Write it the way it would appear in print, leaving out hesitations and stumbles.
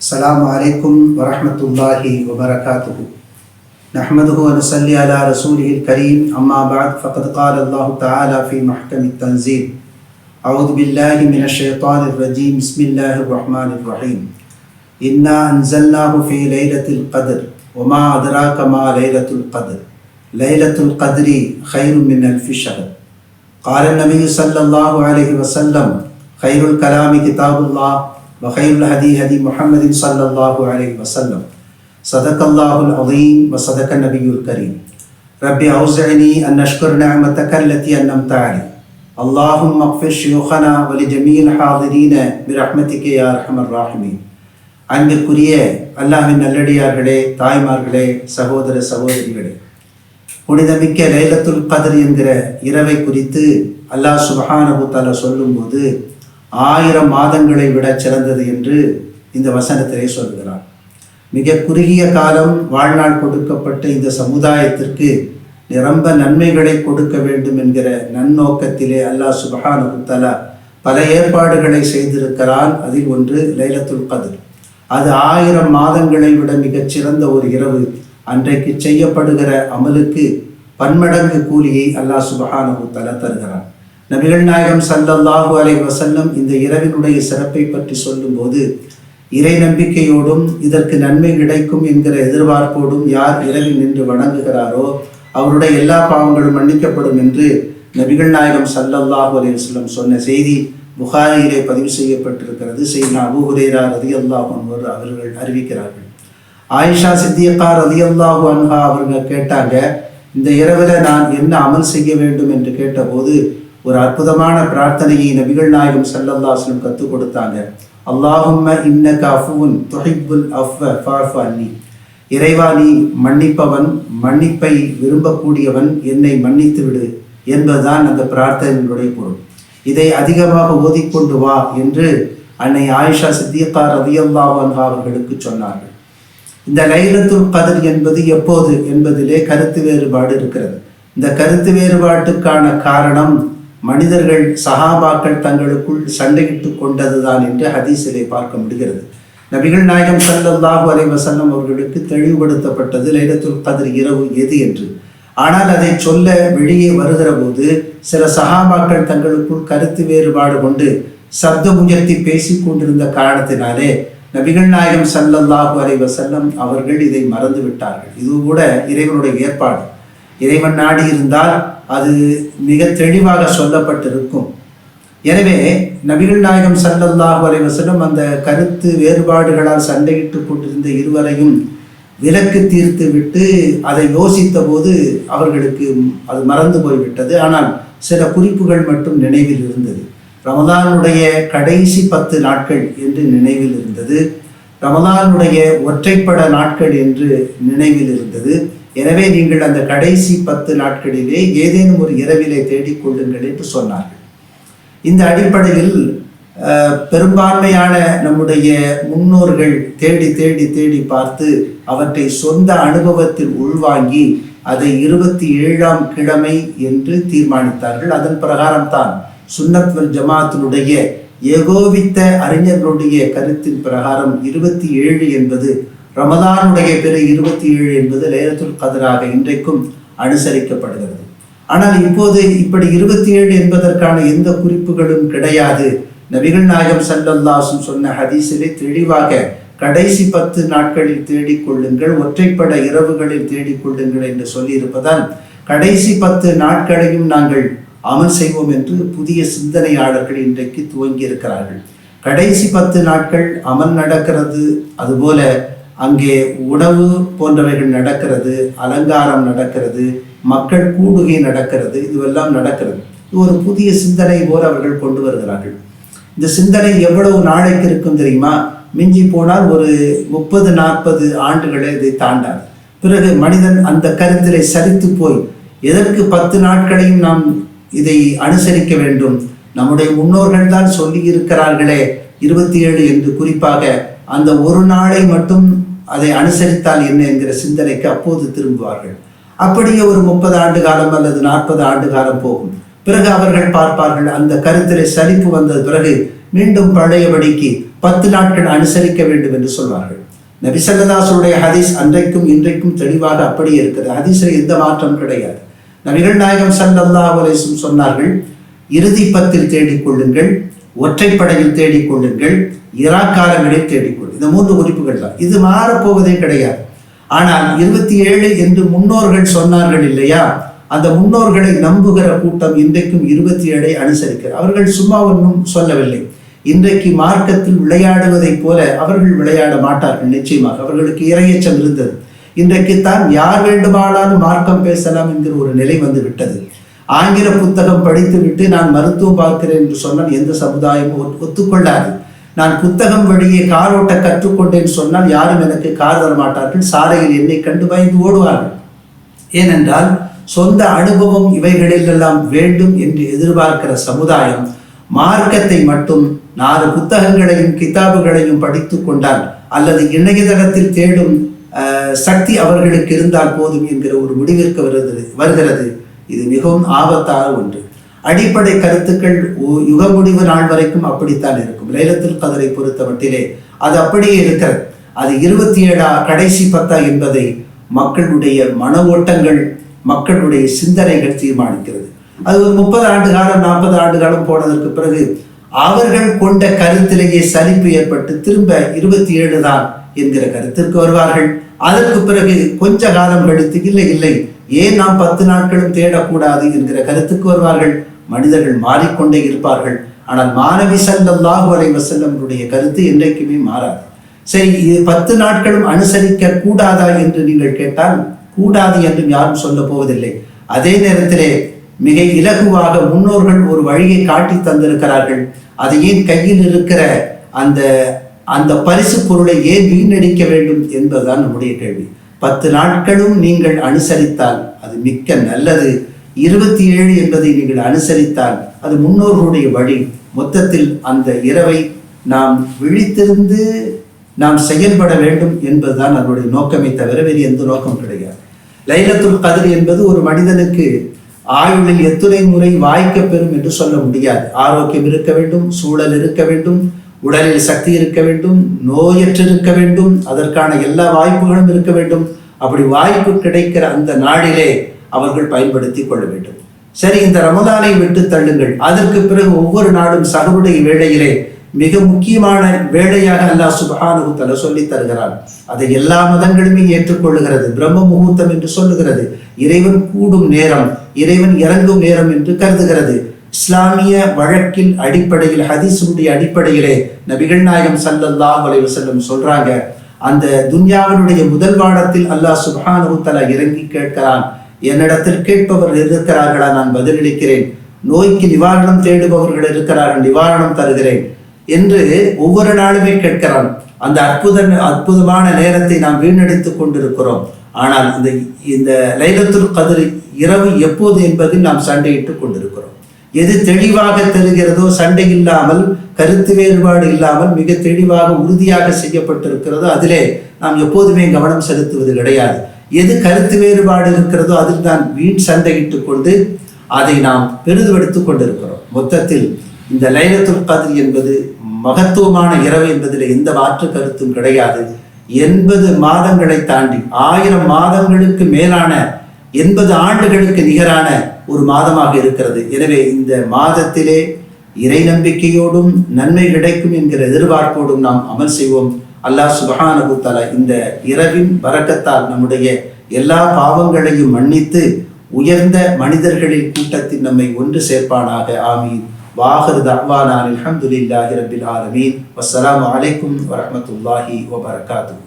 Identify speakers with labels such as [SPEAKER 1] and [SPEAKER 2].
[SPEAKER 1] السلام عليكم ورحمة الله وبركاته. نحمده ونصلي على رسوله الكريم. أما بعد فقد قال الله تعالى في محكم التنزيل: أعوذ بالله من الشيطان الرجيم. بسم الله الرحمن الرحيم. إنا أنزلناه في ليلة القدر وما أدراك ما ليلة القدر ليلة القدر خير من ألف شهر. قال النبي صلى الله عليه وسلم: خير الكلام كتاب الله وخير الهدي هدي محمد صلى الله عليه وسلم. صدق الله العظيم وصدق النبي الكريم. ربي أوزعني أن أشكر نعمتك التي أنعمت علي. اللهم اغفر شيوخنا ولجميع الحاضرين برحمتك يا أرحم الراحمين. அன்பிற்குரிய அல்லாஹ்வின் நல்லடியார்களே, தாய்மார்களே, சகோதர சகோதரிகளே, புனிதமிக்க லைலத்துல் கத்ர் என்கிற இரவை குறித்து அல்லாஹ் சுப்ஹானஹு தஆலா சொல்லும்போது 1000 மாதங்களை விட சிறந்தது என்று இந்த வசனத்திலே சொல்கிறார். மிக குறுகிய காலம் வாழ்நாள் கொடுக்கப்பட்ட இந்த சமுதாயத்திற்கு நிரம்ப நன்மைகளை கொடுக்க வேண்டும் என்கிற நன்னோக்கத்திலே அல்லாஹ் சுப்ஹானஹு தஆலா பல ஏற்பாடுகளை செய்திருக்கிறான். அதில் ஒன்று லைலத்துல் கத்ர். அது 1000 மாதங்களை விட மிகச் சிறந்த ஒரு இரவு. அன்றைக்கு செய்யப்படுகிற அமலுக்கு பன்மடங்கு கூலியை அல்லாஹ் சுப்ஹானஹு தஆலா தருகிறான். நபிகள் நாயகம் ஸல்லல்லாஹு அலைஹி வஸல்லம் இந்த இரவினுடைய சிறப்பை பற்றி சொல்லும்போது, இறை நம்பிக்கையோடும் இதற்கு நன்மை கிடைக்கும் என்கிற எதிர்பார்ப்போடும் யார் இரவில் நின்று வணங்குகிறாரோ அவருடைய எல்லா பாவங்களும் மன்னிக்கப்படும் என்று நபிகள் நாயகம் ஸல்லல்லாஹு அலைஹி வஸல்லம் சொன்ன செய்தி புகாரியிலே பதிவு செய்யப்பட்டிருக்கிறது. சையதுனா அபூ ஹுரைரா ரலியல்லாஹு அன்ஹு அவர்கள் அறிவிக்கிறார்கள். ஆயிஷா சித்தியக்கா ரலியல்லாஹு அன்ஹா அவர்கள் கேட்டாங்க, இந்த இரவில் நான் என்ன அமல் செய்ய வேண்டும் என்று கேட்டபோது ஒரு அற்புதமான பிரார்த்தனையை நபிகள் நாயகம் ஸல்லல்லாஹு அலைஹி வஸல்லம் கற்றுக் கொடுத்தாங்க. அல்லாஹும்ம இன்னக அஃபுவுன் துஹிப்புல் அஃவ ஃபஅஃபு அன்னி. இறைவா, நீ மன்னிப்பவன், மன்னிப்பை விரும்பக்கூடியவன், என்னை மன்னித்து விடு என்பதுதான் அந்த பிரார்த்தனையினுடைய பொருள். இதை அதிகமாக ஓதிக்கொண்டு வா என்று அன்னை ஆயிஷா சித்தியக்கா ரலியல்லாஹு அன்ஹா அவர்களுக்கு சொன்னார்கள். இந்த லைலத்துல் கத்ர் என்பது எப்போது என்பதிலே கருத்து வேறுபாடு இருக்கிறது. இந்த கருத்து வேறுபாட்டுக்கான காரணம் மனிதர்கள் சஹாபாக்கள் தங்களுக்குள் சண்டையிட்டு கொண்டதுதான் என்று ஹதீஸிலே பார்க்க முடிகிறது. நபிகள் நாயகம் ஸல்லல்லாஹு அலைஹி வஸல்லம் அவர்களுக்கு தெளிவுபடுத்தப்பட்டது லைலத்துல் கத்ர் இரவு எது என்று. ஆனால் அதை சொல்ல வெளியே வருகிற போது சில சஹாபாக்கள் தங்களுக்குள் கருத்து வேறுபாடு கொண்டு சப்தம் உயர்த்தி பேசிக் கொண்டிருந்த காரணத்தினாலே நபிகள் நாயகம் ஸல்லல்லாஹு அலைஹி வஸல்லம் அவர்கள் இதை மறந்து விட்டார்கள். இது கூட இறைவனுடைய ஏற்பாடு. இறைவன் நாடி இருந்தால் அது மிக தெளிவாக சொல்லப்பட்டிருக்கும். எனவே நபிகள் நாயகம் ஸல்லல்லாஹு அலைஹி வஸல்லம் அந்த கருத்து வேறுபாடுகளால் சண்டையிட்டு கொண்டிருந்த இருவரையும் விலக்கு தீர்த்து விட்டு அதை யோசித்த போது அவர்களுக்கு அது மறந்து போய்விட்டது. ஆனால் சில குறிப்புகள் மட்டும் நினைவில் இருந்தது. ரமதானுடைய கடைசி 10 நாட்கள் என்று நினைவில் இருந்தது. ரமதானுடைய ஒற்றைப்பட நாட்கள் என்று நினைவில் இருந்தது. எனவே நீங்கள் அந்த கடைசி 10 நாட்களிலே ஏதேனும் ஒரு இரவிலே தேடிக்கொள்ளுங்கள் என்று சொன்னார்கள். இந்த அடிப்படையில் பெரும்பான்மையான நம்முடைய முன்னோர்கள் தேடி தேடி தேடி பார்த்து அவற்றை சொந்த அனுபவத்தில் உள்வாங்கி அதை 27ஆம் கிழமை என்று தீர்மானித்தார்கள். அதன் பிரகாரம் தான் சுன்னத் வல் ஜமாத்தினுடைய ஏகோபித்த அறிஞர்களுடைய கருத்தின் பிரகாரம் 27 என்பது ரமதானுடைய பிற 27 என்பது லைலத்துல் கத்ராக இன்றைக்கும் அனுசரிக்கப்படுகிறது. ஆனால் இப்போது இப்படி 27 என்பதற்கான எந்த குறிப்புகளும் கிடையாது. நபிகள் நாயகம் ஸல்லல்லாஹு அலைஹி வஸல்லம் சொன்ன ஹதீஸிலே தெளிவாக கடைசி 10 நாட்களில் தேடிக்கொள்ளுங்கள், ஒற்றைப்பட இரவுகளில் தேடிக்கொள்ளுங்கள் என்று சொல்லியிருப்பதால் கடைசி 10 நாட்களையும் நாங்கள் அமல் செய்வோம் என்று புதிய சிந்தனையாளர்கள் இன்றைக்கு துவங்கி இருக்கிறார்கள். கடைசி 10 நாட்கள் அமல் நடக்கிறது, அதுபோல அங்கே உணவு போன்றவைகள் நடக்கிறது, அலங்காரம் நடக்கிறது, மக்கள் கூடுகை நடக்கிறது, இதுவெல்லாம் நடக்கிறது. இது ஒரு புதிய சிந்தனை போல அவர்கள் கொண்டு வருகிறார்கள். இந்த சிந்தனை எவ்வளவு நாளைக்கு இருக்கும் தெரியுமா? மிஞ்சி போனால் ஒரு 30-40 ஆண்டுகளே இதை தாண்டாது. பிறகு மனிதன் அந்த கருத்திலே சரித்து போய் எதற்கு 10 நாட்களையும் நாம் இதை அனுசரிக்க வேண்டும்? நம்முடைய முன்னோர்கள் தான் சொல்லி இருக்கிறார்களே 27 என்று. குறிப்பாக அந்த ஒரு நாளை மட்டும் அதை அனுசரித்தால் என்ன என்கிற சிந்தனைக்கு அப்போது திரும்புவார்கள். அப்படியே ஒரு 30 ஆண்டு காலம் அல்லது 40 ஆண்டு காலம் போகும். பிறகு அவர்கள் பார்ப்பார்கள், அந்த கருத்திலே சலிப்பு வந்த பிறகு மீண்டும் பழையபடிக்கு 10 நாட்கள் அனுசரிக்க வேண்டும் என்று சொல்வார்கள். நபி ஸல்லல்லாஹு ஹதீஸ் அன்றைக்கும் இன்றைக்கும் தெளிவாக அப்படியே இருக்கிறது. ஹதீஸில் எந்த மாற்றம் கிடையாது. நபிகள் நாயகம் ஸல்லல்லாஹு அலைஹி வஸல்லம் சொன்னார்கள், இறுதி 10 தேடிக்கொள்ளுங்கள், ஒற்றைப்படையில் தேடிக்கொள்ளுங்கள், இராக்காலங்களில் தேடிக்கொள்ளுங்கள். இந்த 3 குறிப்புகள் தான். இது மாறப்போவதே கிடையாது. ஆனால் 27 என்று முன்னோர்கள் சொன்னார்கள் இல்லையா, அந்த முன்னோர்களை நம்புகிற கூட்டம் இன்றைக்கும் 27 அனுசரிக்கிறார். அவர்கள் சும்மா ஒன்றும் சொல்லவில்லை. இன்றைக்கு மார்க்கத்தில் விளையாடுவதைப் போல அவர்கள் விளையாட மாட்டார்கள். நிச்சயமாக அவர்களுக்கு இறையச்சம் இருந்தது. இன்றைக்கு தான் யார் வேண்டுமானாலும் மார்க்கம் பேசலாம் என்கிற ஒரு நிலை வந்து விட்டது. ஆங்கில புத்தகம் படித்துவிட்டு நான் மருத்துவம் பார்க்கிறேன் என்று சொன்னால் எந்த சமுதாயமும் ஒத்துக்கொள்ளாது. நான் புத்தகம் வழியே கார் ஓட்ட கற்றுக்கொண்டேன் சொன்னால் யாரும் எனக்கு கார் தர மாட்டார்கள். சாலையில் என்னை கண்டு பயந்து ஓடுவார்கள். ஏனென்றால் சொந்த அனுபவம் இவைகளிலெல்லாம் வேண்டும் என்று எதிர்பார்க்கிற சமுதாயம் மார்க்கத்தை மட்டும் 4 புத்தகங்களையும் கிதாபுகளையும் படித்து கொண்டால் அல்லது இணையதளத்தில் தேடும் சக்தி அவர்களுக்கு இருந்தால் போதும் என்கிற ஒரு முடிவிற்கு வருகிறது. இது மிகவும் ஆபத்தான ஒன்று. அடிப்படை கருத்துக்கள் யுக முடிவு நாள் வரைக்கும் அப்படித்தான் இருக்கும். லைலத்துல் கத்ரை பொறுத்த மட்டிலே அது அப்படியே இருக்கிறது. அது 27 கடைசி 10 என்பதை மக்களுடைய மன ஓட்டங்கள், மக்களுடைய சிந்தனைகள் தீர்மானிக்கிறது. அது ஒரு 30 ஆண்டு காலம் 40 ஆண்டு காலம் போனதற்கு பிறகு அவர்கள் கொண்ட கருத்திலேயே சலிப்பு ஏற்பட்டு திரும்ப 27 தான் என்கிற கருத்திற்கு வருவார்கள். அதற்கு பிறகு கொஞ்ச காலம் கழித்து இல்லை ஏன் நாம் 10 நாட்களும் தேடக்கூடாது என்கிற கருத்துக்கு வருவார்கள். மனிதர்கள் மாறிக்கொண்டே இருப்பார்கள். ஆனால் மாணவி ஸல்லல்லாஹு அலைஹி வஸல்லமுடைய கருத்து என்றைக்குமே மாறாது. சரி, இது 10 நாட்களும் அனுசரிக்க கூடாதா என்று நீங்கள் கேட்டால் கூடாது என்றும் யாரும் சொல்ல போவதில்லை. அதே நேரத்திலே மிக இலகுவாக முன்னோர்கள் ஒரு வழியை காட்டி தந்திருக்கிறார்கள். அதை ஏன் கையில் இருக்கிற அந்த பரிசு பொருளை ஏன் வீணடிக்க வேண்டும் என்பதுதான் நம்முடைய கேள்வி. 10 நாட்களும் நீங்கள் அனுசரித்தால் அது மிக்க நல்லது. 27 என்பதை நீங்கள் அனுசரித்தால் அது முன்னோர்களுடைய வழி. மொத்தத்தில் அந்த இரவை நாம் விழித்திருந்து நாம் செயல்பட வேண்டும் என்பதுதான் அதனுடைய நோக்கமே தவிர வேறு எந்த நோக்கம் கிடையாது. லைலத்துல் கத்ர் என்பது ஒரு மனிதனுக்கு ஆயுளில் எத்தனை முறை வாய்க்க பெறும் என்று சொல்ல முடியாது. ஆரோக்கியம் இருக்க வேண்டும், சூழல் இருக்க வேண்டும், உடலில் சக்தி இருக்க வேண்டும், நோயற்று இருக்க வேண்டும், அதற்கான எல்லா வாய்ப்புகளும் இருக்க வேண்டும். அப்படி வாய்ப்பு கிடைக்கிற அந்த நாளிலே அவர்கள் பயன்படுத்தி கொள்ள வேண்டும். சரி, இந்த ரமதானை விட்டு தள்ளுங்கள். அதற்கு பிறகு ஒவ்வொரு நாளும் சஹருடைய வேளையிலே மிக முக்கியமான வேளையாக அல்லாஹ் சுப்ஹானஹு தஆலா சொல்லி தருகிறார். அதை எல்லா மதங்களுமே ஏற்றுக்கொள்ளுகிறது. பிரம்ம முகூர்த்தம் என்று சொல்லுகிறது. இறைவன் கூடும் நேரம், இறைவன் இறங்கும் நேரம் என்று கருதுகிறது. இஸ்லாமிய வழக்கில் அடிப்படையில், ஹதீஸுடைய அடிப்படையிலே நபிகள் நாயகம் ஸல்லல்லாஹு அலைஹி வஸல்லம் சொல்றாங்க, அந்த துன்யாவினுடைய முதல் வானத்தில் அல்லாஹ் சுப்ஹானஹு தஆலா இறங்கி கேட்கிறான், என்னிடத்தில் கேட்பவர்கள் இருக்கிறார்களா, நான் பதிலளிக்கிறேன். நோய்க்கு நிவாரணம் தேடுபவர்கள் இருக்கிறார்கள், நிவாரணம் தருகிறேன் என்று ஒவ்வொரு நாளுமே கேட்கிறான். அந்த அற்புதமான நேரத்தை நாம் வீணடித்துக் கொண்டிருக்கிறோம். ஆனால் இந்த லைலத்துல் கத்ர் இரவு எப்போது என்பதில் நாம் சண்டையிட்டுக் கொண்டிருக்கிறோம். எது தெளிவாக தெரிகிறதோ, சண்டை இல்லாமல், கருத்து வேறுபாடு இல்லாமல் மிக தெளிவாக உறுதியாக செய்யப்பட்டிருக்கிறதோ அதிலே நாம் எப்போதுமே கவனம் செலுத்துவது கிடையாது. எது கருத்து வேறுபாடு இருக்கிறதோ அதில் தான் வீண் சண்டையிட்டுக் கொண்டு அதை நாம் பெரிதுபடுத்திக் கொண்டிருக்கிறோம். மொத்தத்தில் இந்த லைலத்துல் கத்ர் என்பது மகத்துவமான இரவு என்பதில் எந்த மாற்று கருத்தும் கிடையாது. 80 மாதங்களை தாண்டி 1000 மாதங்களுக்கு மேலான 80 ஆண்டுகளுக்கு நிகரான ஒரு மாதமாக இருக்கிறது. எனவே இந்த மாதத்திலே இறை நம்பிக்கையோடும் நன்மை கிடைக்கும் என்கிற எதிர்பார்ப்போடும் நாம் அமல் செய்வோம். அல்லாஹ் சுப்ஹானஹு தஆலா இந்த இரவின் பரக்கத்தால் நம்முடைய எல்லா பாவங்களையும் மன்னித்து உயர்ந்த மனிதர்களின் கூட்டத்தில் நம்மை ஒன்று சேர்ப்பானாக. ஆமீன். வாஹிரு தஅவானா அல்ஹம்துலில்லாஹி ரப்பில் ஆலமீன். வஸ்ஸலாமு அலைக்கும் வரஹ்மத்துல்லாஹி வபரகாத்துஹு.